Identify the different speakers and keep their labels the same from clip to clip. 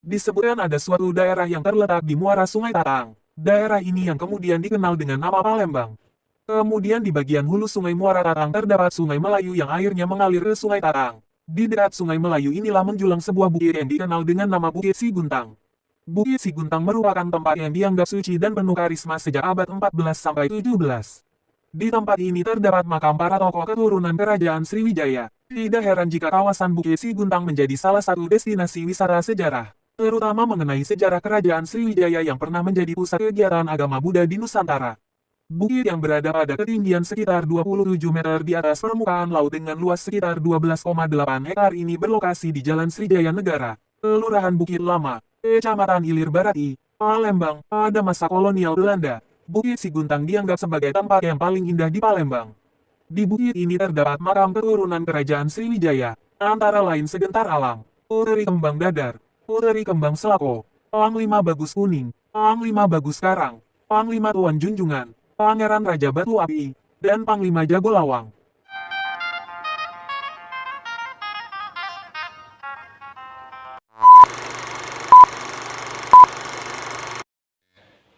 Speaker 1: Disebutkan ada suatu daerah yang terletak di muara Sungai Tatang. Daerah ini yang kemudian dikenal dengan nama Palembang. Kemudian di bagian hulu Sungai Muara Tatang terdapat Sungai Melayu yang airnya mengalir ke Sungai Tatang. Di dekat Sungai Melayu inilah menjulang sebuah bukit yang dikenal dengan nama Bukit Siguntang. Bukit Siguntang merupakan tempat yang dianggap suci dan penuh karisma sejak abad 14 sampai 17. Di tempat ini terdapat makam para tokoh keturunan Kerajaan Sriwijaya. Tidak heran jika kawasan Bukit Siguntang menjadi salah satu destinasi wisata sejarah, terutama mengenai sejarah Kerajaan Sriwijaya yang pernah menjadi pusat kegiatan agama Buddha di Nusantara. Bukit yang berada pada ketinggian sekitar 27 meter di atas permukaan laut dengan luas sekitar 12,8 hektar ini berlokasi di Jalan Srijaya Negara, Kelurahan Bukit Lama, Kecamatan Ilir Barati, Palembang. Pada masa kolonial Belanda, Bukit Siguntang dianggap sebagai tempat yang paling indah di Palembang. Di bukit ini terdapat makam keturunan Kerajaan Sriwijaya, antara lain Segentar Alam, Puteri Kembang Dadar, Puteri Kembang Selako, Panglima Bagus Kuning, Panglima Bagus Karang, Panglima Tuan Junjungan, Pangeran Raja Batu Api, dan Panglima Jago Lawang.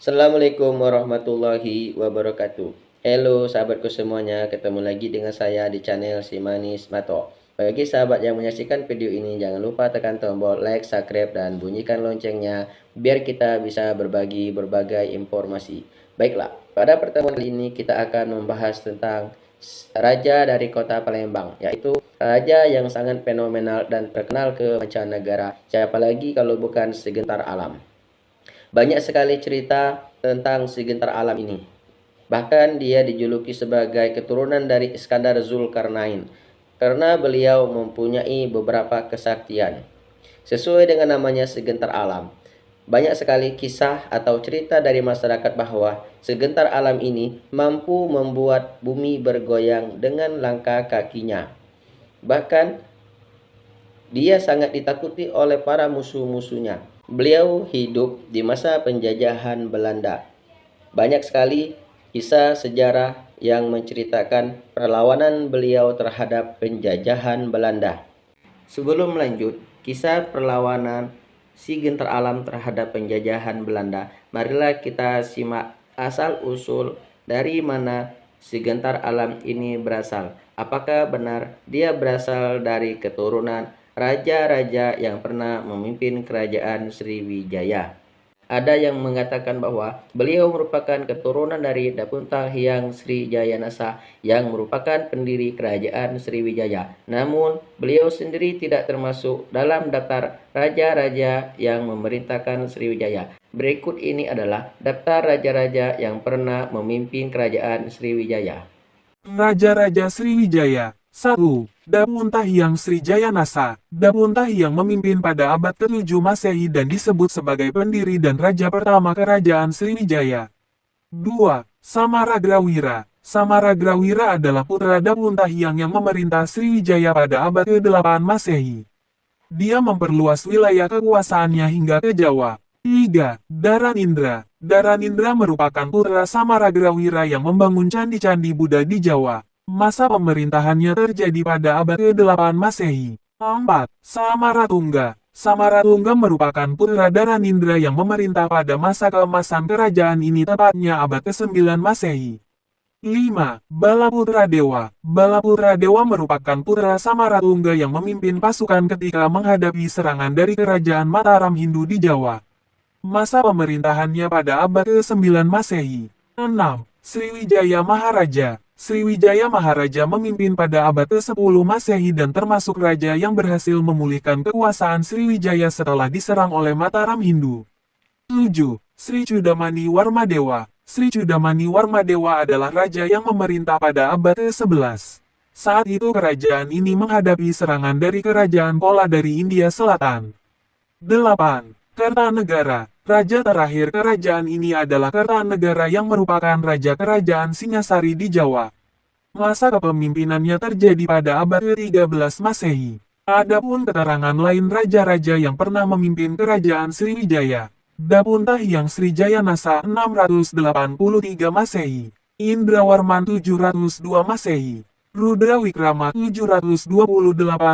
Speaker 2: Assalamualaikum warahmatullahi wabarakatuh. Halo sahabatku semuanya, ketemu lagi dengan saya di channel Si Manis Mato. Bagi sahabat yang menyaksikan video ini, jangan lupa tekan tombol like, subscribe, dan bunyikan loncengnya biar kita bisa berbagi berbagai informasi. Baiklah, pada pertemuan kali ini kita akan membahas tentang raja dari kota Palembang, yaitu raja yang sangat fenomenal dan terkenal ke mancanegara. Siapa lagi kalau bukan Segentar Alam. Banyak sekali cerita tentang Segentar Alam ini. Bahkan dia dijuluki sebagai keturunan dari Iskandar Zulkarnain karena beliau mempunyai beberapa kesaktian. Sesuai dengan namanya Segentar Alam, banyak sekali kisah atau cerita dari masyarakat bahwa Segentar Alam ini mampu membuat bumi bergoyang dengan langkah kakinya. Bahkan dia sangat ditakuti oleh para musuh-musuhnya. Beliau hidup di masa penjajahan Belanda. Banyak sekali kisah sejarah yang menceritakan perlawanan beliau terhadap penjajahan Belanda. Sebelum lanjut, kisah perlawanan Segentar Alam terhadap penjajahan Belanda, marilah kita simak asal-usul dari mana Segentar Alam ini berasal. Apakah benar dia berasal dari keturunan raja-raja yang pernah memimpin kerajaan Sriwijaya? Ada yang mengatakan bahwa beliau merupakan keturunan dari Dapunta Hyang Srijayanasa yang merupakan pendiri kerajaan Sriwijaya. Namun, beliau sendiri tidak termasuk dalam daftar raja-raja yang memerintahkan Sriwijaya. Berikut ini adalah daftar raja-raja yang pernah memimpin kerajaan Sriwijaya.
Speaker 1: Raja-Raja Sriwijaya. 1. Dapunta Hyang Srijayanasa. Dapunta Hyang memimpin pada abad ke-7 Masehi dan disebut sebagai pendiri dan raja pertama kerajaan Sriwijaya. 2. Samaragrawira. Samaragrawira adalah putra Dapunta Hyang yang memerintah Sriwijaya pada abad ke-8 Masehi. Dia memperluas wilayah kekuasaannya hingga ke Jawa. 3. Daranindra. Daranindra merupakan putra Samaragrawira yang membangun candi-candi Buddha di Jawa. Masa pemerintahannya terjadi pada abad ke-8 Masehi. 4. Samaratungga. Samaratungga merupakan putra Daranindra yang memerintah pada masa keemasan kerajaan ini tepatnya abad ke-9 Masehi. 5. Balaputra Dewa. Balaputra Dewa merupakan putra Samaratungga yang memimpin pasukan ketika menghadapi serangan dari kerajaan Mataram Hindu di Jawa. Masa pemerintahannya pada abad ke-9 Masehi. 6. Sriwijaya Maharaja. Sriwijaya Maharaja memimpin pada abad ke-10 Masehi dan termasuk raja yang berhasil memulihkan kekuasaan Sriwijaya setelah diserang oleh Mataram Hindu. 7. Sri Chudamani Warmadewa. Sri Chudamani Warmadewa adalah raja yang memerintah pada abad ke-11. Saat itu kerajaan ini menghadapi serangan dari kerajaan Pola dari India Selatan. 8. Kertanegara. Raja terakhir kerajaan ini adalah Kertanegara yang merupakan raja kerajaan Singasari di Jawa. Masa kepemimpinannya terjadi pada abad ke-13 Masehi. Adapun keterangan lain raja-raja yang pernah memimpin kerajaan Sriwijaya. Dapunta Hyang Srijayanasa 683 Masehi. Indrawarman 702 Masehi. Rudra Wikrama 728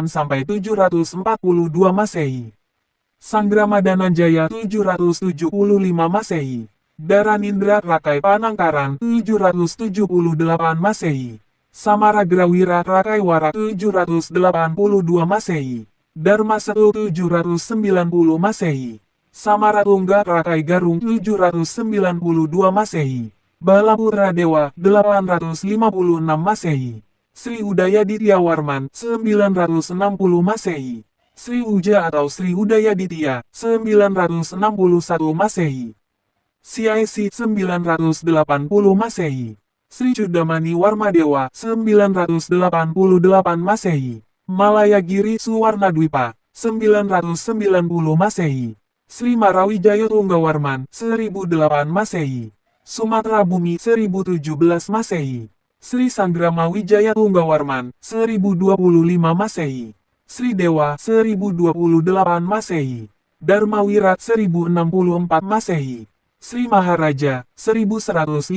Speaker 1: sampai 742 Masehi. Sanggramadananjaya Jaya 775 Masehi. Daranindra Rakai Panangkaran 778 Masehi. Samaragrawira Rakai Warak 782 Masehi. Dharma Setu 790 Masehi. Samaratungga Rakai Garung 792 Masehi. Balaputra Dewa 856 Masehi. Sri Udaya Ditya Warman 960 Masehi. Sri Uja atau Sri Udaya Ditya 961 Masehi. CIC 980 Masehi. Sri Cudamani Warmadewa 988 Masehi. Malayagiri Suwarnadwipa 990 Masehi. Sri Marawijaya Tunggawarman 1008 Masehi. Sumatera Bumi 1017 Masehi. Sri Sanggrama Wijaya Tunggawarman 1025 Masehi. Sri Dewa 1028 Masehi. Dharmawirat 1064 Masehi. Sri Maharaja 1156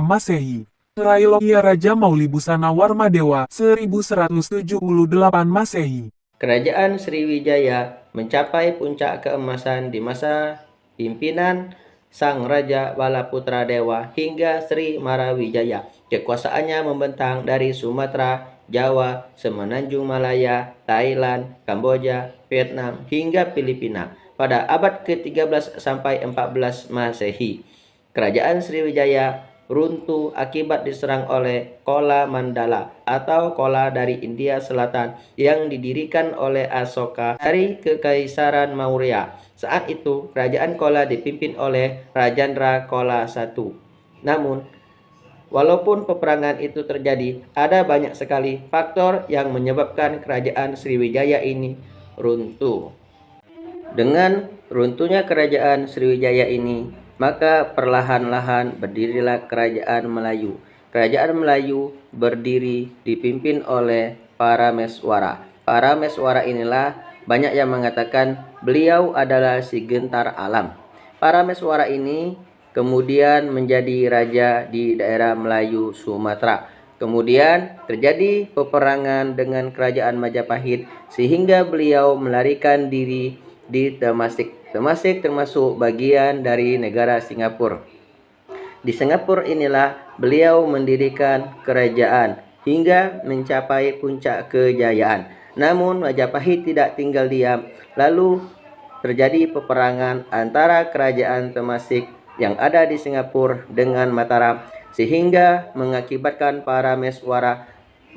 Speaker 1: Masehi. Trailokia Raja Maulibusana Warmadewa 1178 Masehi.
Speaker 2: Kerajaan Sriwijaya mencapai puncak keemasan di masa pimpinan Sang Raja Balaputra Dewa hingga Sri Marawijaya. Kekuasaannya membentang dari Sumatera, Jawa, Semenanjung Malaya, Thailand, Kamboja, Vietnam, hingga Filipina pada abad ke-13 sampai 14 Masehi. Kerajaan Sriwijaya runtuh akibat diserang oleh Kola Mandala atau Kola dari India Selatan yang didirikan oleh Asoka dari Kekaisaran Maurya. Saat itu, kerajaan Kola dipimpin oleh Rajendra Kola I. Namun, walaupun peperangan itu terjadi, ada banyak sekali faktor yang menyebabkan kerajaan Sriwijaya ini runtuh. Dengan runtuhnya kerajaan Sriwijaya ini, maka perlahan-lahan berdirilah kerajaan Melayu. Kerajaan Melayu berdiri dipimpin oleh Parameswara. Parameswara inilah banyak yang mengatakan beliau adalah si gentar alam. Parameswara ini kemudian menjadi raja di daerah Melayu Sumatera. Kemudian terjadi peperangan dengan kerajaan Majapahit sehingga beliau melarikan diri di Temasek. Temasek termasuk bagian dari negara Singapura. Di Singapura inilah beliau mendirikan kerajaan hingga mencapai puncak kejayaan. Namun Majapahit tidak tinggal diam. Lalu terjadi peperangan antara kerajaan Temasek yang ada di Singapura dengan Mataram sehingga mengakibatkan Parameswara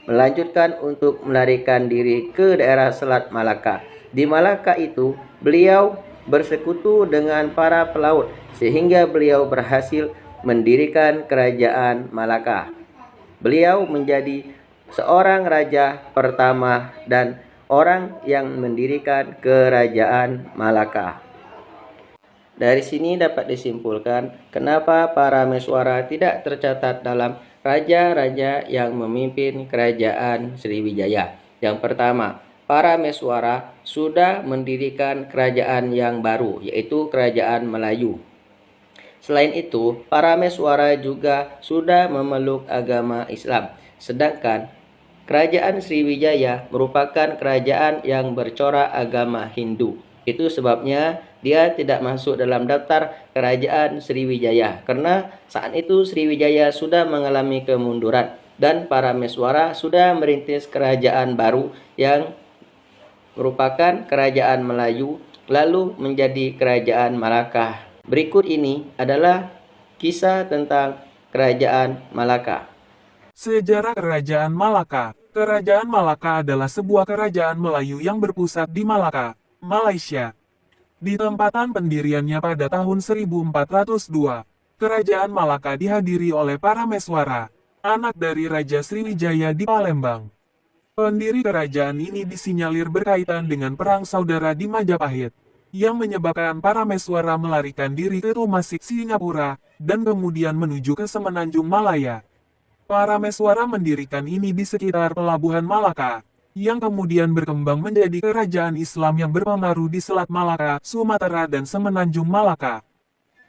Speaker 2: melanjutkan untuk melarikan diri ke daerah Selat Malaka. Di Malaka itu beliau bersekutu dengan para pelaut sehingga beliau berhasil mendirikan kerajaan Malaka. Beliau menjadi seorang raja pertama dan orang yang mendirikan kerajaan Malaka. Dari sini dapat disimpulkan kenapa Parameswara tidak tercatat dalam raja-raja yang memimpin kerajaan Sriwijaya. Yang pertama, Parameswara sudah mendirikan kerajaan yang baru, yaitu kerajaan Melayu. Selain itu, Parameswara juga sudah memeluk agama Islam. Sedangkan kerajaan Sriwijaya merupakan kerajaan yang bercorak agama Hindu. Itu sebabnya dia tidak masuk dalam daftar kerajaan Sriwijaya. Karena saat itu Sriwijaya sudah mengalami kemunduran dan Parameswara sudah merintis kerajaan baru yang merupakan kerajaan Melayu lalu menjadi kerajaan Malaka. Berikut ini adalah kisah tentang kerajaan Malaka.
Speaker 1: Sejarah Kerajaan Malaka. Kerajaan Malaka adalah sebuah kerajaan Melayu yang berpusat di Malaka, Malaysia. Di tempatan pendiriannya pada tahun 1402, Kerajaan Malaka dihadiri oleh Parameswara, anak dari Raja Sriwijaya di Palembang. Pendiri kerajaan ini disinyalir berkaitan dengan perang saudara di Majapahit, yang menyebabkan Parameswara melarikan diri ke Temasek, Singapura, dan kemudian menuju ke Semenanjung Malaya. Parameswara mendirikan ini di sekitar Pelabuhan Malaka, yang kemudian berkembang menjadi kerajaan Islam yang berpengaruh di Selat Malaka, Sumatera dan Semenanjung Malaka.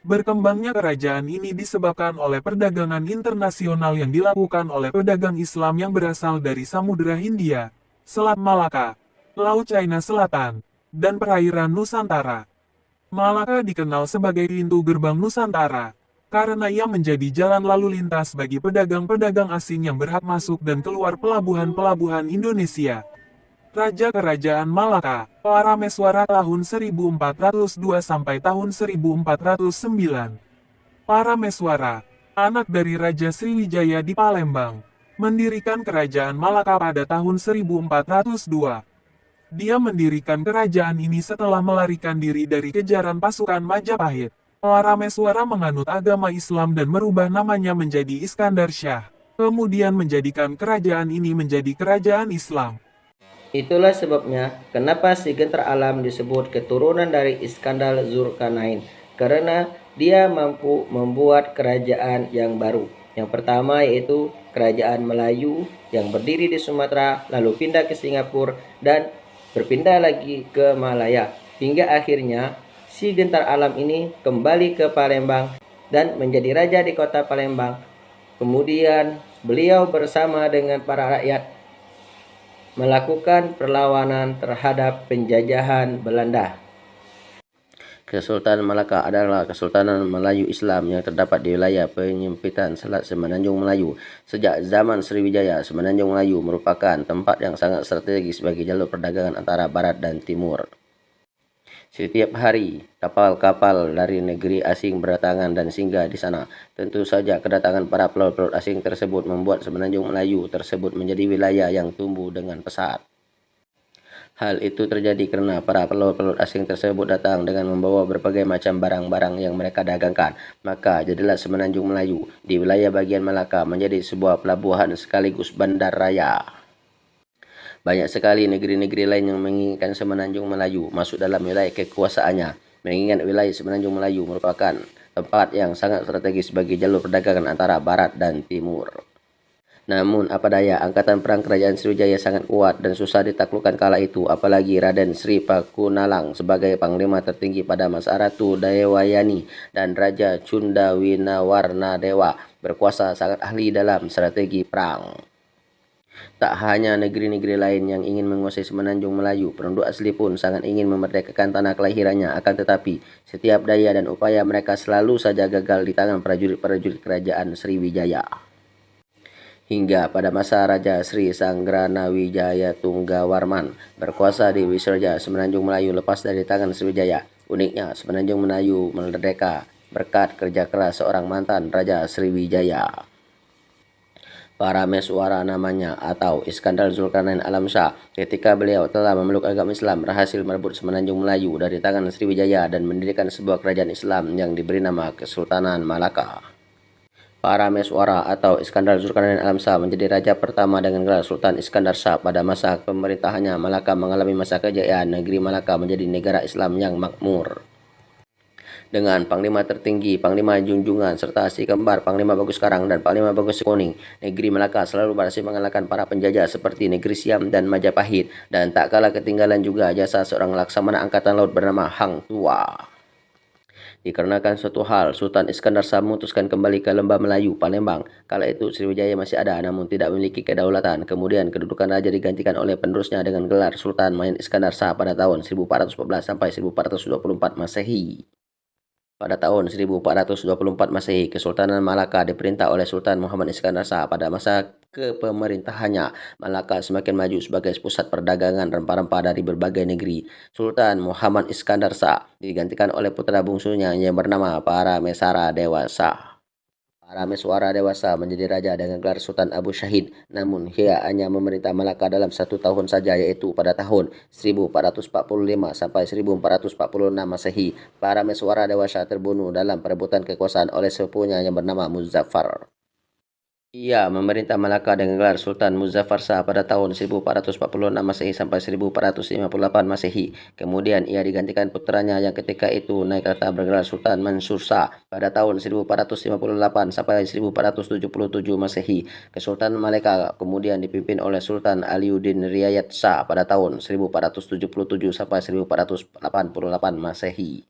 Speaker 1: Berkembangnya kerajaan ini disebabkan oleh perdagangan internasional yang dilakukan oleh pedagang Islam yang berasal dari Samudra Hindia, Selat Malaka, Laut China Selatan, dan perairan Nusantara. Malaka dikenal sebagai pintu gerbang Nusantara, karena ia menjadi jalan lalu lintas bagi pedagang-pedagang asing yang berhak masuk dan keluar pelabuhan-pelabuhan Indonesia. Raja Kerajaan Malaka, Parameswara tahun 1402 sampai tahun 1409. Parameswara, anak dari Raja Sriwijaya di Palembang, mendirikan Kerajaan Malaka pada tahun 1402. Dia mendirikan kerajaan ini setelah melarikan diri dari kejaran pasukan Majapahit. Parameswara menganut agama Islam dan merubah namanya menjadi Iskandar Shah, kemudian menjadikan kerajaan ini menjadi kerajaan Islam.
Speaker 2: Itulah sebabnya kenapa Si Gentar Alam disebut keturunan dari Iskandar Zulkarnain, karena dia mampu membuat kerajaan yang baru. Yang pertama yaitu Kerajaan Melayu yang berdiri di Sumatera, lalu pindah ke Singapura dan berpindah lagi ke Malaya. Hingga akhirnya Si Gentar Alam ini kembali ke Palembang dan menjadi raja di kota Palembang. Kemudian beliau bersama dengan para rakyat melakukan perlawanan terhadap penjajahan Belanda. Kesultanan Malaka adalah Kesultanan Melayu Islam yang terdapat di wilayah penyempitan Selat Semenanjung Melayu. Sejak zaman Sriwijaya, Semenanjung Melayu merupakan tempat yang sangat strategis bagi jalur perdagangan antara barat dan timur. Setiap hari, kapal-kapal dari negeri asing berdatangan dan singgah di sana. Tentu saja kedatangan para pelaut-pelaut asing tersebut membuat Semenanjung Melayu tersebut menjadi wilayah yang tumbuh dengan pesat. Hal itu terjadi karena para pelaut-pelaut asing tersebut datang dengan membawa berbagai macam barang-barang yang mereka dagangkan. Maka jadilah Semenanjung Melayu di wilayah bagian Malaka menjadi sebuah pelabuhan sekaligus bandar raya. Banyak sekali negeri-negeri lain yang menginginkan Semenanjung Melayu masuk dalam wilayah kekuasaannya. Mengingat wilayah Semenanjung Melayu merupakan tempat yang sangat strategis bagi jalur perdagangan antara barat dan timur. Namun apa daya, angkatan perang kerajaan Sriwijaya sangat kuat dan susah ditaklukkan kala itu, apalagi Raden Sri Pakunalang sebagai panglima tertinggi pada masa Ratu Dewayani dan Raja Cunda Winawarnadewa berkuasa sangat ahli dalam strategi perang. Tak hanya negeri-negeri lain yang ingin menguasai Semenanjung Melayu, penduduk asli pun sangat ingin memerdekakan tanah kelahirannya, akan tetapi setiap daya dan upaya mereka selalu saja gagal di tangan prajurit-prajurit kerajaan Sriwijaya. Hingga pada masa Raja Sri Sanggranawijaya Tunggawarman berkuasa di Wisraja, Semenanjung Melayu lepas dari tangan Sriwijaya. Uniknya, Semenanjung Melayu merdeka berkat kerja keras seorang mantan Raja Sriwijaya. Parameswara namanya atau Iskandar Zulkarnain Alam Shah, ketika beliau telah memeluk agama Islam, berhasil merebut Semenanjung Melayu dari tangan Sriwijaya dan mendirikan sebuah kerajaan Islam yang diberi nama Kesultanan Malaka. Parameswara atau Iskandar Zulkarnain Alam Shah menjadi raja pertama dengan gelar Sultan Iskandar Shah. Pada masa pemerintahannya, Malaka mengalami masa kejayaan. Negeri Malaka menjadi negara Islam yang makmur. Dengan Panglima tertinggi, Panglima Junjungan, serta si kembar Panglima Bagus Karang dan Panglima Bagus Kuning, negeri Malaka selalu berhasil mengalahkan para penjajah seperti negeri Siam dan Majapahit. Dan tak kalah ketinggalan juga jasa seorang laksamana angkatan laut bernama Hang Tuah. Dikarenakan suatu hal, Sultan Iskandar Shah memutuskan kembali ke Lembah Melayu, Palembang. Kala itu Sriwijaya masih ada namun tidak memiliki kedaulatan. Kemudian kedudukan raja digantikan oleh penerusnya dengan gelar Sultan Mahin Iskandar Shah pada tahun 1414 sampai 1424 Masehi. Pada tahun 1424 Masehi, Kesultanan Malaka diperintah oleh Sultan Muhammad Iskandar Shah. Pada masa kepemerintahannya, Malaka semakin maju sebagai pusat perdagangan rempah-rempah dari berbagai negeri. Sultan Muhammad Iskandar Shah digantikan oleh putra bungsunya yang bernama Parameswara Dewasa. Parameswara Dewasa menjadi raja dengan gelar Sultan Abu Syahid, namun ia hanya memerintah Malaka dalam 1 tahun saja, yaitu pada tahun 1445 sampai 1446 Masehi. Parameswara Dewasa terbunuh dalam perebutan kekuasaan oleh sepupunya yang bernama Muzaffar. Ia memerintah Malaka dengan gelar Sultan Muzaffar Shah pada tahun 1446 Masehi sampai 1458 Masehi. Kemudian ia digantikan putranya yang ketika itu naik tahta bergelar Sultan Mansur Shah pada tahun 1458 sampai 1477 Masehi. Kesultanan Malaka kemudian dipimpin oleh Sultan Aliuddin Riayat Shah pada tahun 1477 sampai 1488 Masehi.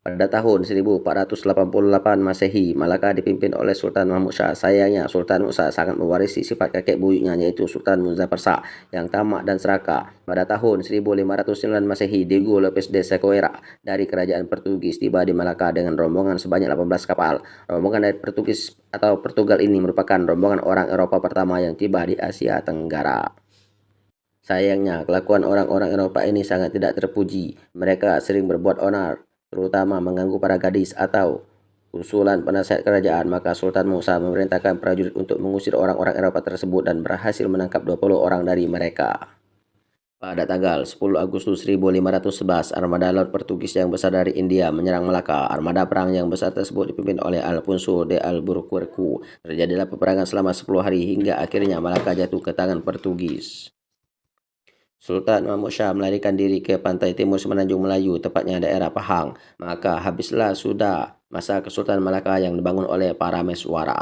Speaker 2: Pada tahun 1488 Masehi, Malaka dipimpin oleh Sultan Mahmud Shah. Sayangnya, Sultan Mahmud Shah sangat mewarisi sifat kakek buyutnya, yaitu Sultan Muzaffar Shah, yang tamak dan serakah. Pada tahun 1509 Masehi, Diego Lopes de Sequeira dari kerajaan Portugis tiba di Malaka dengan rombongan sebanyak 18 kapal. Rombongan dari Portugis atau Portugal ini merupakan rombongan orang Eropa pertama yang tiba di Asia Tenggara. Sayangnya, kelakuan orang-orang Eropa ini sangat tidak terpuji. Mereka sering berbuat onar, terutama mengganggu para gadis atau usulan penasihat kerajaan. Maka Sultan Musa memerintahkan prajurit untuk mengusir orang-orang Eropa tersebut dan berhasil menangkap 20 orang dari mereka. Pada tanggal 10 Agustus 1511, armada laut Portugis yang besar dari India menyerang Malaka. Armada perang yang besar tersebut dipimpin oleh Alfonso de Albuquerque. Terjadilah peperangan selama 10 hari hingga akhirnya Malaka jatuh ke tangan Portugis. Sultan Mahmud Shah melarikan diri ke pantai timur Semenanjung Melayu, tepatnya daerah Pahang. Maka habislah sudah masa Kesultanan Malaka yang dibangun oleh para Meswara.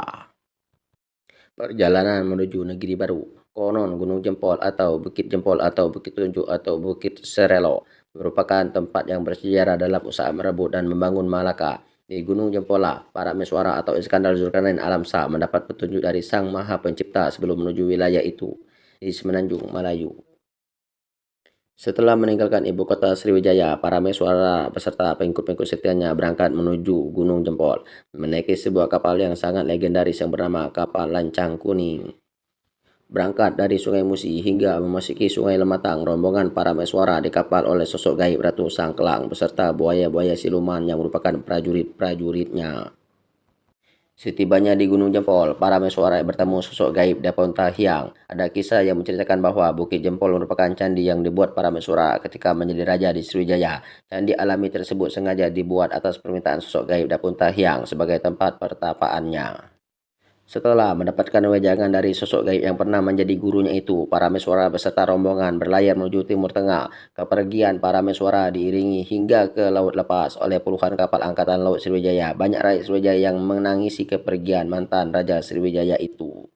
Speaker 2: Perjalanan menuju negeri baru. Konon Gunung Jempol atau Bukit Jempol atau Bukit Tunjuk atau Bukit Serelo merupakan tempat yang bersejarah dalam usaha merebut dan membangun Malaka. Di Gunung Jempola, para Meswara atau Iskandar Zulkarnain Alam Shah mendapat petunjuk dari Sang Maha Pencipta sebelum menuju wilayah itu di Semenanjung Melayu. Setelah meninggalkan ibu kota Sriwijaya, para Meswara beserta pengikut-pengikut setianya berangkat menuju Gunung Jempol, menaiki sebuah kapal yang sangat legendaris yang bernama kapal Lancang Kuning. Berangkat dari Sungai Musi hingga memasuki Sungai Lematang, rombongan para Meswara di kapal oleh sosok gaib Ratu Sangklang beserta buaya-buaya siluman yang merupakan prajurit-prajuritnya. Setibanya di Gunung Jempol, para Meswara bertemu sosok gaib Dapon Tahyang. Ada kisah yang menceritakan bahwa Bukit Jempol merupakan candi yang dibuat para Meswara ketika menjadi raja di Sriwijaya. Candi alami tersebut sengaja dibuat atas permintaan sosok gaib Dapon Tahyang sebagai tempat pertapaannya. Setelah mendapatkan wejangan dari sosok gaib yang pernah menjadi gurunya itu, para Meswara beserta rombongan berlayar menuju Timur Tengah. Kepergian para Meswara diiringi hingga ke Laut Lepas oleh puluhan kapal Angkatan Laut Sriwijaya. Banyak rakyat Sriwijaya yang menangisi kepergian mantan Raja Sriwijaya itu.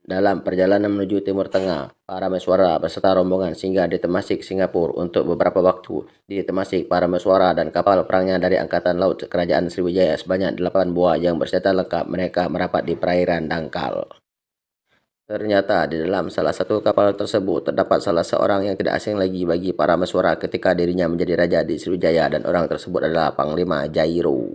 Speaker 2: Dalam perjalanan menuju Timur Tengah, para Meswara beserta rombongan singgah di Temasik, Singapura untuk beberapa waktu. Di Temasik, para Meswara dan kapal perangnya dari Angkatan Laut Kerajaan Sriwijaya sebanyak 8 buah yang bersenjata lengkap mereka merapat di perairan dangkal. Ternyata di dalam salah satu kapal tersebut terdapat salah seorang yang tidak asing lagi bagi para Meswara ketika dirinya menjadi raja di Sriwijaya, dan orang tersebut adalah Panglima Jairo.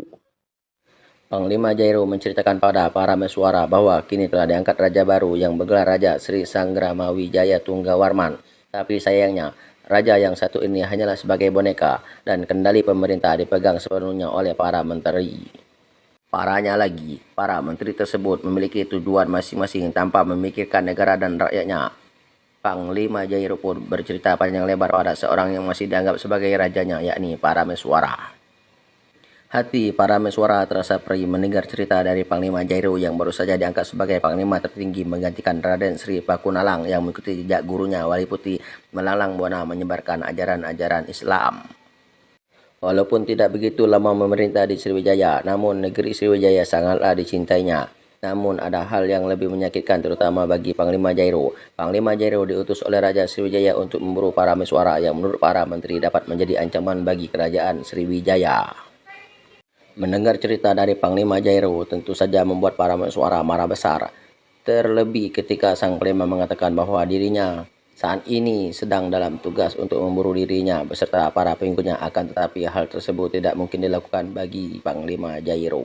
Speaker 2: Panglima Jairo menceritakan pada para Meswara bahwa kini telah diangkat raja baru yang bergelar Raja Sri Sanggramawijaya Tunggawarman. Tapi sayangnya, raja yang satu ini hanyalah sebagai boneka dan kendali pemerintah dipegang sepenuhnya oleh para menteri. Parahnya lagi, para menteri tersebut memiliki tujuan masing-masing tanpa memikirkan negara dan rakyatnya. Panglima Jairo pun bercerita panjang lebar pada seorang yang masih dianggap sebagai rajanya, yakni para Meswara. Hati para Meswara terasa perih mendengar cerita dari Panglima Jairo yang baru saja diangkat sebagai Panglima tertinggi menggantikan Raden Sri Pakunalang yang mengikuti jejak gurunya Wali Putih melalang buana menyebarkan ajaran-ajaran Islam. Walaupun tidak begitu lama memerintah di Sriwijaya, namun negeri Sriwijaya sangatlah dicintainya. Namun ada hal yang lebih menyakitkan terutama bagi Panglima Jairo. Panglima Jairo diutus oleh Raja Sriwijaya untuk memburu para Meswara yang menurut para menteri dapat menjadi ancaman bagi kerajaan Sriwijaya. Mendengar cerita dari Panglima Jairo tentu saja membuat para Meswara marah besar. Terlebih ketika sang Panglima mengatakan bahwa dirinya saat ini sedang dalam tugas untuk memburu dirinya beserta para pengikutnya, akan tetapi hal tersebut tidak mungkin dilakukan bagi Panglima Jairo.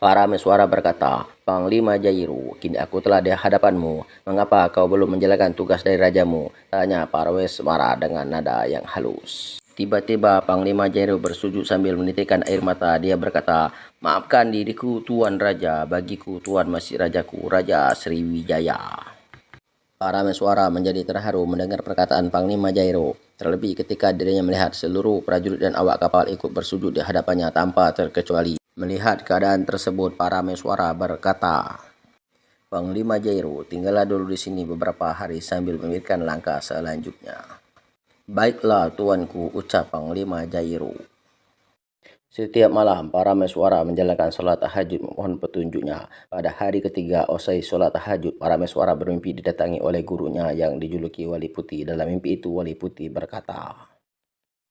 Speaker 2: Para Meswara berkata, "Panglima Jairo, kini aku telah di hadapanmu. Mengapa kau belum menjalankan tugas dari rajamu?" tanya para Meswara dengan nada yang halus. Tiba-tiba Panglima Jairo bersujud sambil menitikkan air mata. Dia berkata, "Maafkan diriku Tuan Raja, bagiku Tuan masih rajaku, Raja Sriwijaya." Para Meswara menjadi terharu mendengar perkataan Panglima Jairo, terlebih ketika dirinya melihat seluruh prajurit dan awak kapal ikut bersujud di hadapannya tanpa terkecuali. Melihat keadaan tersebut, para Meswara berkata, "Panglima Jairo, tinggallah dulu di sini beberapa hari sambil memikirkan langkah selanjutnya." "Baiklah tuanku," ucap Panglima Jairo. Setiap malam, para Meswara menjalankan sholat tahajud memohon petunjuknya. Pada hari ketiga usai sholat tahajud, para Meswara bermimpi didatangi oleh gurunya yang dijuluki Wali Putih. Dalam mimpi itu, Wali Putih berkata,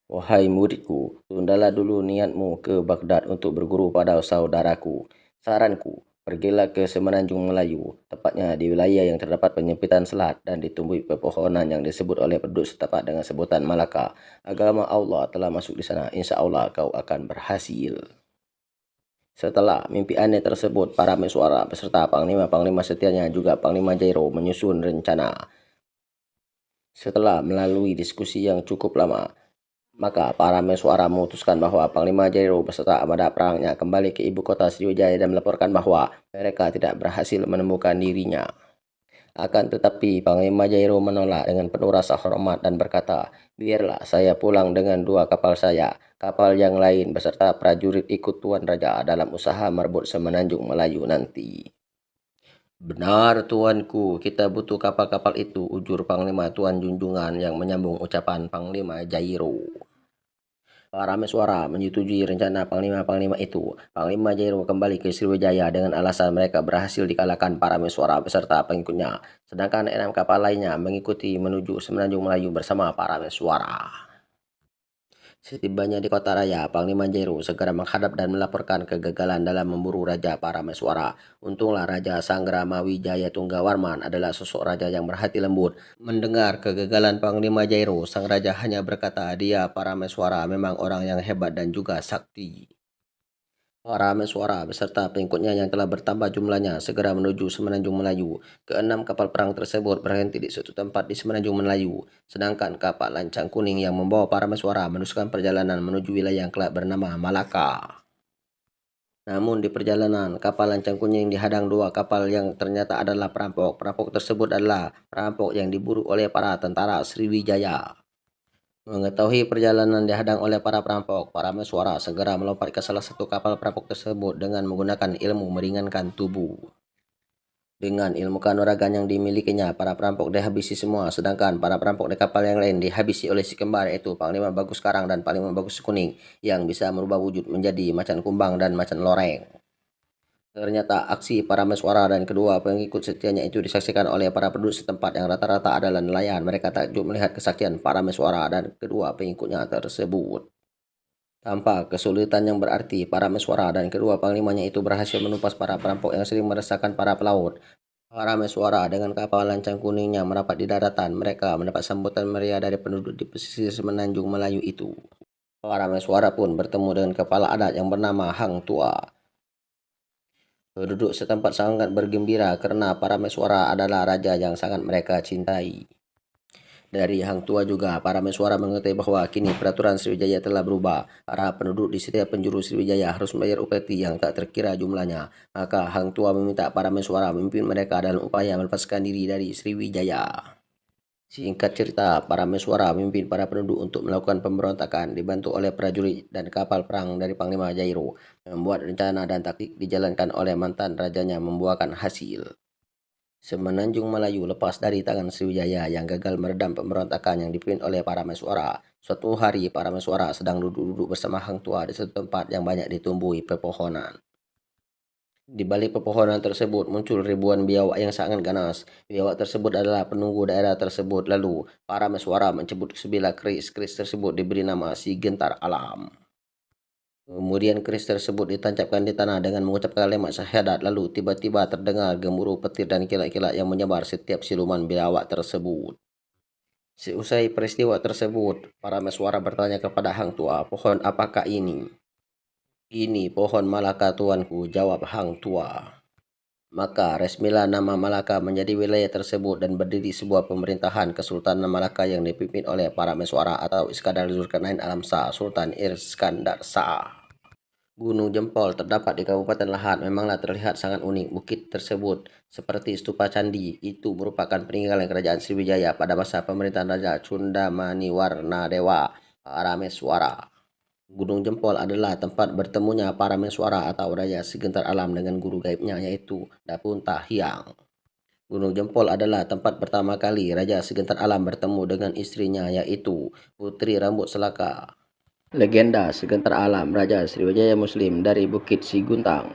Speaker 2: Wahai muridku, tundalah dulu niatmu ke Baghdad untuk berguru pada saudaraku. Saranku, pergilah ke Semenanjung Melayu, tepatnya di wilayah yang terdapat penyempitan selat dan ditumbuhi pepohonan yang disebut oleh penduduk setempat dengan sebutan Malaka. Agama Allah telah masuk di sana, insya Allah kau akan berhasil. Setelah mimpi aneh tersebut, para mesuara beserta panglima-panglima setianya juga Panglima Jairo menyusun rencana. Setelah melalui diskusi yang cukup lama, maka para mesuara memutuskan bahwa Panglima Jairo beserta armada perangnya kembali ke ibu kota Sriwijaya dan melaporkan bahwa mereka tidak berhasil menemukan dirinya. Akan tetapi Panglima Jairo menolak dengan penuh rasa hormat dan berkata, biarlah saya pulang dengan 2 kapal saya. Kapal yang lain beserta prajurit ikut Tuan Raja dalam usaha merebut Semenanjung Melayu nanti. Benar tuanku, kita butuh kapal-kapal itu, ujur Panglima Tuan Junjungan yang menyambung ucapan Panglima Jairo. Para mesuara menyetujui rencana panglima-panglima itu. Panglima Jairo kembali ke Sriwijaya dengan alasan mereka berhasil dikalahkan para mesuara beserta pengikutnya. Sedangkan 6 kapal lainnya mengikuti menuju Semenanjung Melayu bersama para mesuara. Setibanya di kota raya, Panglima Jairo segera menghadap dan melaporkan kegagalan dalam memburu Raja Parameswara. Untunglah Raja Sanggrama Wijaya Tunggawarman adalah sosok raja yang berhati lembut. Mendengar kegagalan Panglima Jairo, sang raja hanya berkata dia Parameswara memang orang yang hebat dan juga sakti. Para mesuara beserta pengikutnya yang telah bertambah jumlahnya segera menuju Semenanjung Melayu. Keenam kapal perang tersebut berhenti di suatu tempat di Semenanjung Melayu, sedangkan kapal lancang kuning yang membawa para mesuara meneruskan perjalanan menuju wilayah yang kelak bernama Malaka. Namun di perjalanan, kapal lancang kuning dihadang 2 kapal yang ternyata adalah perampok. Perampok tersebut adalah perampok yang diburu oleh para tentara Sriwijaya. Mengetahui perjalanan dihadang oleh para perampok, para mesuara segera melompat ke salah satu kapal perampok tersebut dengan menggunakan ilmu meringankan tubuh. Dengan ilmu kanuragan yang dimilikinya, para perampok dihabisi semua, sedangkan para perampok di kapal yang lain dihabisi oleh si kembar yaitu Panglima Bagus Karang dan Panglima Bagus Kuning yang bisa merubah wujud menjadi macan kumbang dan macan loreng. Ternyata aksi para mesuara dan kedua pengikut setianya itu disaksikan oleh para penduduk setempat yang rata-rata adalah nelayan. Mereka takjub melihat kesaktian para mesuara dan kedua pengikutnya tersebut. Tanpa kesulitan yang berarti, para mesuara dan kedua panglimanya itu berhasil menumpas para perampok yang sering meresahkan para pelaut. Para mesuara dengan kapal lancang kuningnya merapat di daratan. Mereka mendapat sambutan meriah dari penduduk di pesisir Semenanjung Melayu itu. Para mesuara pun bertemu dengan kepala adat yang bernama Hang Tua. Penduduk setempat sangat bergembira karena para mesuara adalah raja yang sangat mereka cintai. Dari Hang Tua juga, para mesuara mengetahui bahwa kini peraturan Sriwijaya telah berubah. Para penduduk di setiap penjuru Sriwijaya harus membayar upeti yang tak terkira jumlahnya. Maka Hang Tua meminta para mesuara memimpin mereka dalam upaya melepaskan diri dari Sriwijaya. Singkat cerita, para mesuara memimpin para penduduk untuk melakukan pemberontakan dibantu oleh prajurit dan kapal perang dari Panglima Jairo. Membuat rencana dan taktik dijalankan oleh mantan rajanya membuahkan hasil. Semenanjung Melayu lepas dari tangan Sriwijaya yang gagal meredam pemberontakan yang dipimpin oleh para mesuara. Suatu hari para mesuara sedang duduk-duduk bersama Hang Tua di satu tempat yang banyak ditumbuhi pepohonan. Di balik pepohonan tersebut muncul ribuan biawak yang sangat ganas. Biawak tersebut adalah penunggu daerah tersebut. Lalu, para mesuara mencebut sebilah keris. Keris tersebut diberi nama Si Gentar Alam. Kemudian keris tersebut ditancapkan di tanah dengan mengucapkan kalimat syahadat. Lalu tiba-tiba terdengar gemuruh petir dan kilat-kilat yang menyebar setiap siluman biawak tersebut. Seusai peristiwa tersebut, para mesuara bertanya kepada Hang Tua, pohon apakah ini? Ini pohon Malaka tuanku, jawab Hang Tua. Maka resmilah nama Malaka menjadi wilayah tersebut dan berdiri sebuah pemerintahan Kesultanan Malaka yang dipimpin oleh para mesuara atau Iskandar Zulkarnain Alam Shah, Sultan Iskandar Shah. Gunung Jempol terdapat di Kabupaten Lahat memanglah terlihat sangat unik. Bukit tersebut seperti stupa candi itu merupakan peninggalan kerajaan Sriwijaya pada masa pemerintahan Raja Cundamaniwarna Dewa Parameswara. Gunung Jempol adalah tempat bertemunya para mesuara atau raja segentar alam dengan guru gaibnya yaitu Dapun Tahyang. Gunung Jempol adalah tempat pertama kali Raja Segentar Alam bertemu dengan istrinya yaitu Putri Rambut Selaka. Legenda Segentar Alam Raja Sriwijaya Muslim dari Bukit Siguntang.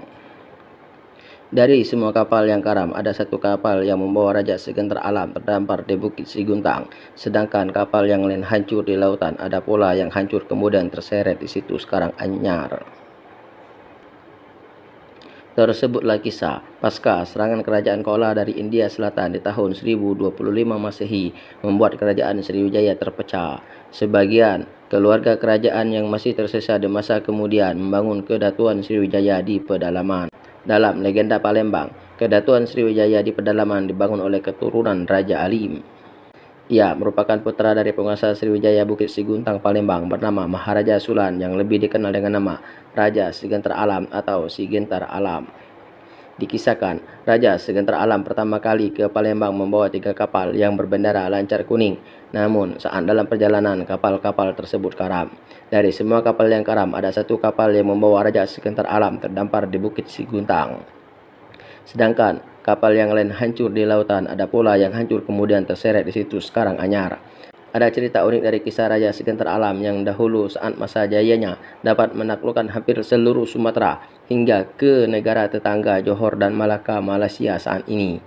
Speaker 2: Dari semua kapal yang karam, ada satu kapal yang membawa Raja Segentar Alam terdampar di Bukit Siguntang, sedangkan kapal yang lain hancur di lautan. Ada pula yang hancur kemudian terseret di situs Karanganyar. Tersebutlah kisah pasca serangan kerajaan Chola dari India Selatan di tahun 1025 Masehi membuat kerajaan Sriwijaya terpecah. Sebagian keluarga kerajaan yang masih tersisa di masa kemudian membangun Kedatuan Sriwijaya di pedalaman. Dalam legenda Palembang, Kedatuan Sriwijaya di pedalaman dibangun oleh keturunan Raja Alim. Ia merupakan putra dari penguasa Sriwijaya Bukit Siguntang Palembang bernama Maharaja Sulan yang lebih dikenal dengan nama Raja Segentar Alam atau Sigentar Alam. Dikisahkan, Raja Segentar Alam pertama kali ke Palembang membawa 3 kapal yang berbendera lancar kuning. Namun, saat dalam perjalanan, kapal-kapal tersebut karam. Dari semua kapal yang karam, ada satu kapal yang membawa Raja Segentar Alam terdampar di Bukit Siguntang. Sedangkan kapal yang lain hancur di lautan, ada pula yang hancur kemudian terseret di situs Karanganyar. Ada cerita unik dari kisah Raja Segentar Alam yang dahulu saat masa jayanya dapat menaklukkan hampir seluruh Sumatera hingga ke negara tetangga Johor dan Malaka, Malaysia saat ini.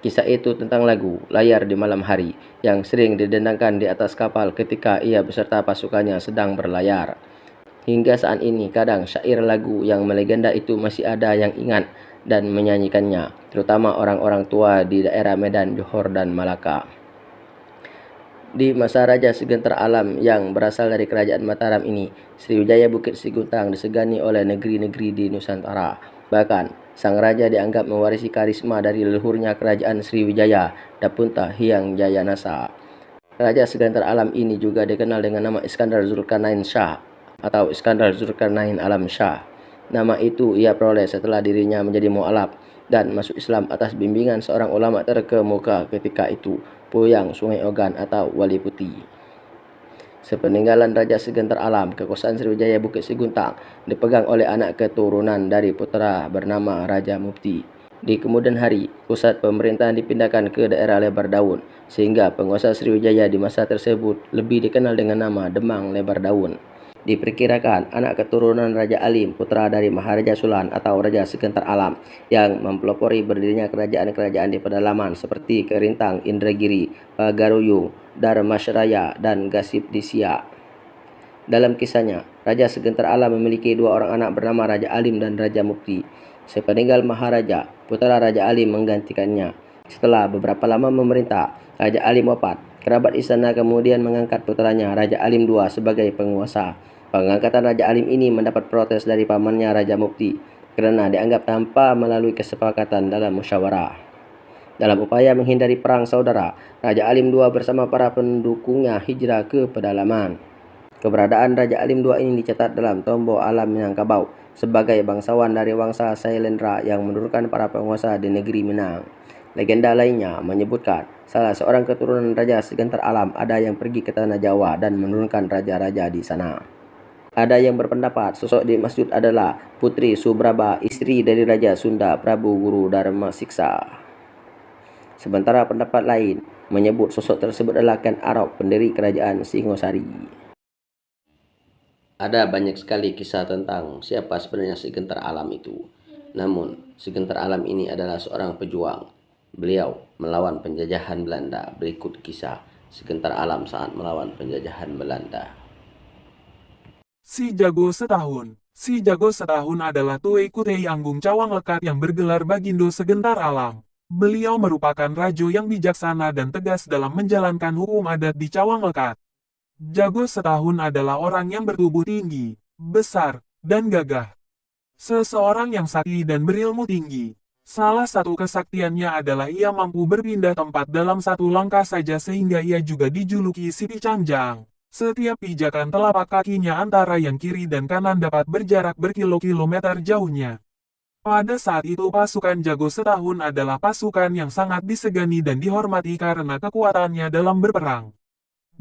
Speaker 2: Kisah itu tentang lagu Layar di Malam Hari yang sering didendangkan di atas kapal ketika ia beserta pasukannya sedang berlayar. Hingga saat ini kadang syair lagu yang melegenda itu masih ada yang ingat dan menyanyikannya, terutama orang-orang tua di daerah Medan, Johor, dan Malaka. Di masa Raja Segentar Alam yang berasal dari Kerajaan Mataram ini, Sriwijaya Bukit Siguntang disegani oleh negeri-negeri di Nusantara. Bahkan, sang raja dianggap mewarisi karisma dari leluhurnya Kerajaan Sriwijaya, Dapunta Hyang Jayanasa. Raja Segentar Alam ini juga dikenal dengan nama Iskandar Zulkarnain Shah atau Iskandar Zulkarnain Alam Shah. Nama itu ia peroleh setelah dirinya menjadi mu'alaf dan masuk Islam atas bimbingan seorang ulama terkemuka ketika itu, Puyang Sungai Ogan atau Wali Putih. Sepeninggalan Raja Segentar Alam, kekuasaan Sriwijaya Bukit Siguntang dipegang oleh anak keturunan dari putra bernama Raja Mufti. Di kemudian hari, pusat pemerintahan dipindahkan ke daerah Lebar Daun, sehingga penguasa Sriwijaya di masa tersebut lebih dikenal dengan nama Demang Lebar Daun. Diperkirakan anak keturunan Raja Alim, putra dari Maharaja Sulan atau Raja Segentar Alam, yang mempelopori berdirinya kerajaan-kerajaan di pedalaman seperti Kerintang, Indragiri, Pagaruyung, Darmasraya, dan Gasip di Siak. Dalam kisahnya, Raja Segentar Alam memiliki 2 orang anak bernama Raja Alim dan Raja Mukti. Sepeninggal Maharaja, putra Raja Alim menggantikannya. Setelah beberapa lama memerintah, Raja Alim wafat. Kerabat istana kemudian mengangkat putranya Raja Alim II sebagai penguasa. Pengangkatan Raja Alim ini mendapat protes dari pamannya Raja Mukti karena dianggap tanpa melalui kesepakatan dalam musyawarah. Dalam upaya menghindari perang saudara, Raja Alim II bersama para pendukungnya hijrah ke pedalaman. Keberadaan Raja Alim II ini dicatat dalam Tombo Alam Minangkabau sebagai bangsawan dari Wangsa Sailendra yang menurunkan para penguasa di negeri Minang. Legenda lainnya menyebutkan salah seorang keturunan Raja Segentar Alam ada yang pergi ke tanah Jawa dan menurunkan raja-raja di sana. Ada yang berpendapat sosok dimaksud adalah Putri Subraba, istri dari Raja Sunda Prabu Guru Dharma Siksa. Sementara pendapat lain menyebut sosok tersebut adalah Ken Arok, pendiri kerajaan Singosari. Ada banyak sekali kisah tentang siapa sebenarnya Segentar Alam itu. Namun, Segentar Alam ini adalah seorang pejuang. Beliau melawan penjajahan Belanda. Berikut kisah Segentar Alam saat melawan penjajahan Belanda.
Speaker 1: Si Jago Setahun. Si Jago Setahun adalah Tuei Kutei Anggung Cawang Lekat yang bergelar Bagindo Segentar Alam. Beliau merupakan raja yang bijaksana dan tegas dalam menjalankan hukum adat di Cawang Lekat. Jago Setahun adalah orang yang bertubuh tinggi, besar, dan gagah. Seseorang yang sakti dan berilmu tinggi. Salah satu kesaktiannya adalah ia mampu berpindah tempat dalam satu langkah saja sehingga ia juga dijuluki si Picangjang. Setiap pijakan telapak kakinya antara yang kiri dan kanan dapat berjarak berkilo-kilometer jauhnya. Pada saat itu pasukan Jago Setahun adalah pasukan yang sangat disegani dan dihormati karena kekuatannya dalam berperang.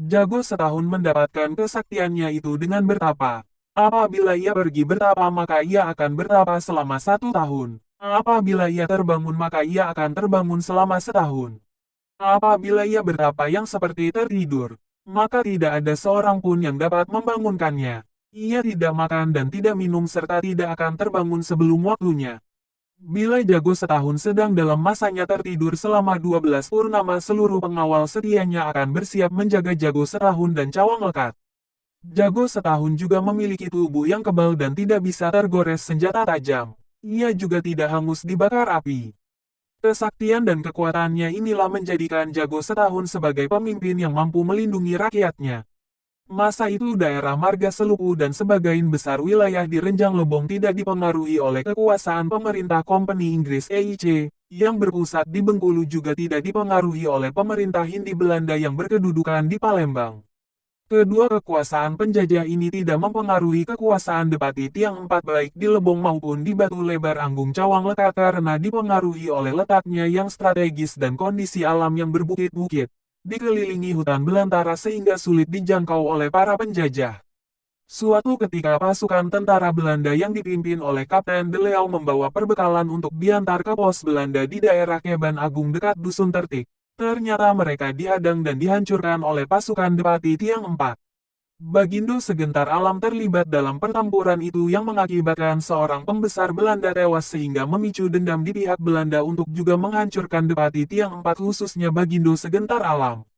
Speaker 1: Jago Setahun mendapatkan kesaktiannya itu dengan bertapa. Apabila ia pergi bertapa maka ia akan bertapa selama 1 tahun. Apabila ia terbangun maka ia akan terbangun selama 1 tahun. Apabila ia bertapa yang seperti tertidur, maka tidak ada seorang pun yang dapat membangunkannya. Ia tidak makan dan tidak minum serta tidak akan terbangun sebelum waktunya. Bila jago setahun sedang dalam masanya tertidur selama 12 purnama, seluruh pengawal setianya akan bersiap menjaga jago setahun dan cawang lekat. Jago setahun juga memiliki tubuh yang kebal dan tidak bisa tergores senjata tajam. Ia juga tidak hangus dibakar api. Kesaktian dan kekuatannya inilah menjadikan jago setahun sebagai pemimpin yang mampu melindungi rakyatnya. Masa itu daerah Marga Seluku dan sebagian besar wilayah di Renjang Lebong tidak dipengaruhi oleh kekuasaan pemerintah Kompeni Inggris EIC, yang berpusat di Bengkulu, juga tidak dipengaruhi oleh pemerintah Hindi Belanda yang berkedudukan di Palembang. Kedua kekuasaan penjajah ini tidak mempengaruhi kekuasaan Depati Tiang IV baik di Lebong maupun di Batu Lebar Anggung Cawang Lekat karena dipengaruhi oleh letaknya yang strategis dan kondisi alam yang berbukit-bukit, dikelilingi hutan belantara sehingga sulit dijangkau oleh para penjajah. Suatu ketika pasukan tentara Belanda yang dipimpin oleh Kapten de Leeuw membawa perbekalan untuk diantar ke pos Belanda di daerah Keban Agung dekat Dusun Tertik. Ternyata mereka dihadang dan dihancurkan oleh pasukan Depati Tiang IV. Bagindo Segentar Alam terlibat dalam pertempuran itu yang mengakibatkan seorang pembesar Belanda tewas sehingga memicu dendam di pihak Belanda untuk juga menghancurkan Depati Tiang IV, khususnya Bagindo Segentar Alam.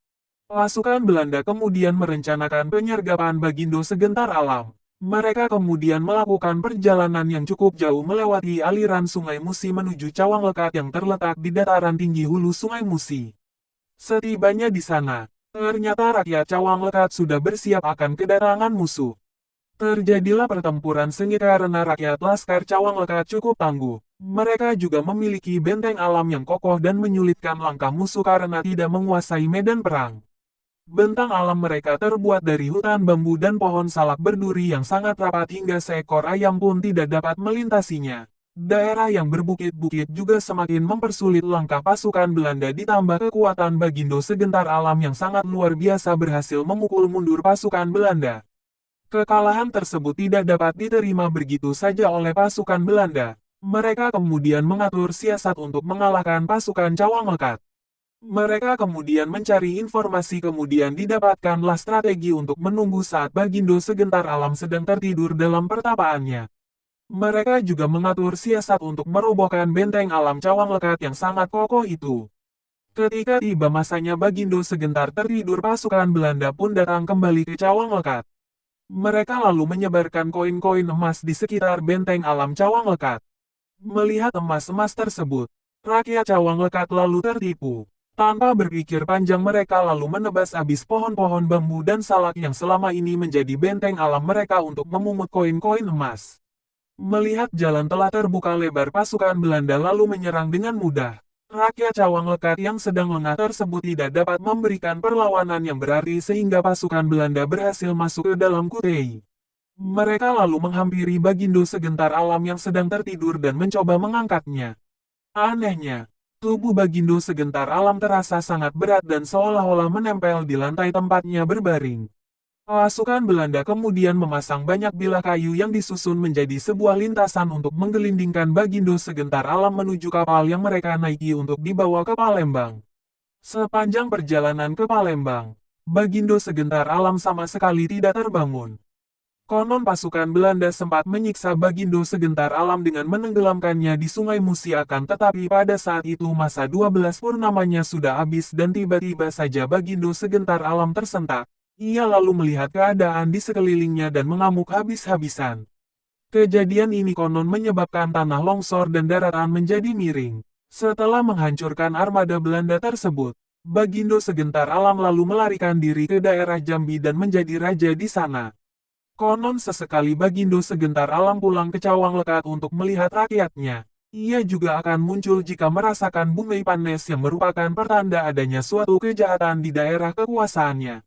Speaker 1: Pasukan Belanda kemudian merencanakan penyergapan Bagindo Segentar Alam. Mereka kemudian melakukan perjalanan yang cukup jauh melewati aliran Sungai Musi menuju Cawang Lekat yang terletak di dataran tinggi hulu Sungai Musi. Setibanya di sana, ternyata rakyat Cawang Lekat sudah bersiap akan kedatangan musuh. Terjadilah pertempuran sengit karena rakyat Laskar Cawang Lekat cukup tangguh. Mereka juga memiliki benteng alam yang kokoh dan menyulitkan langkah musuh karena tidak menguasai medan perang. Bentang alam mereka terbuat dari hutan bambu dan pohon salak berduri yang sangat rapat hingga seekor ayam pun tidak dapat melintasinya. Daerah yang berbukit-bukit juga semakin mempersulit langkah pasukan Belanda, ditambah kekuatan Bagindo Segentar Alam yang sangat luar biasa berhasil memukul mundur pasukan Belanda. Kekalahan tersebut tidak dapat diterima begitu saja oleh pasukan Belanda. Mereka kemudian mengatur siasat untuk mengalahkan pasukan Cawang Lekat. Mereka kemudian mencari informasi, kemudian didapatkanlah strategi untuk menunggu saat Bagindo Segentar Alam sedang tertidur dalam pertapaannya. Mereka juga mengatur siasat untuk merobohkan benteng alam Cawang Lekat yang sangat kokoh itu. Ketika tiba masanya Bagindo Segentar tertidur, pasukan Belanda pun datang kembali ke Cawang Lekat. Mereka lalu menyebarkan koin-koin emas di sekitar benteng alam Cawang Lekat. Melihat emas-emas tersebut, rakyat Cawang Lekat lalu tertipu. Tanpa berpikir panjang mereka lalu menebas habis pohon-pohon bambu dan salak yang selama ini menjadi benteng alam mereka untuk memungut koin-koin emas. Melihat jalan telah terbuka lebar, pasukan Belanda lalu menyerang dengan mudah. Rakyat Cawang Lekat yang sedang lengah tersebut tidak dapat memberikan perlawanan yang berarti sehingga pasukan Belanda berhasil masuk ke dalam Kutei. Mereka lalu menghampiri Bagindo Segentar Alam yang sedang tertidur dan mencoba mengangkatnya. Anehnya, tubuh Bagindo Segentar Alam terasa sangat berat dan seolah-olah menempel di lantai tempatnya berbaring. Pasukan Belanda kemudian memasang banyak bilah kayu yang disusun menjadi sebuah lintasan untuk menggelindingkan Bagindo Segentar Alam menuju kapal yang mereka naiki untuk dibawa ke Palembang. Sepanjang perjalanan ke Palembang, Bagindo Segentar Alam sama sekali tidak terbangun. Konon pasukan Belanda sempat menyiksa Bagindo Segentar Alam dengan menenggelamkannya di Sungai Musi, akan tetapi pada saat itu masa 12 purnamanya sudah habis dan tiba-tiba saja Bagindo Segentar Alam tersentak. Ia lalu melihat keadaan di sekelilingnya dan mengamuk habis-habisan. Kejadian ini konon menyebabkan tanah longsor dan daratan menjadi miring. Setelah menghancurkan armada Belanda tersebut, Bagindo Segentar Alam lalu melarikan diri ke daerah Jambi dan menjadi raja di sana. Konon sesekali Bagindo Segentar Alam pulang ke Cawang Lekat untuk melihat rakyatnya. Ia juga akan muncul jika merasakan bumi panas yang merupakan pertanda adanya suatu kejahatan di daerah kekuasaannya.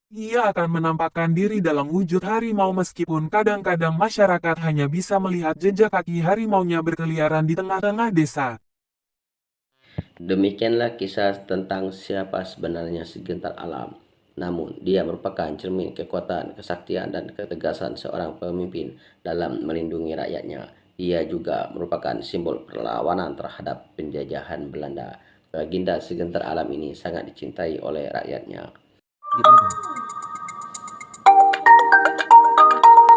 Speaker 1: Ia akan menampakkan diri dalam wujud harimau meskipun kadang-kadang masyarakat hanya bisa melihat jejak kaki harimaunya berkeliaran di tengah-tengah desa.
Speaker 2: Demikianlah kisah tentang siapa sebenarnya Segentar Alam. Namun, dia merupakan cermin kekuatan, kesaktian, dan ketegasan seorang pemimpin dalam melindungi rakyatnya. Dia juga merupakan simbol perlawanan terhadap penjajahan Belanda. Baginda Segentar Alam ini sangat dicintai oleh rakyatnya.
Speaker 1: Gitu.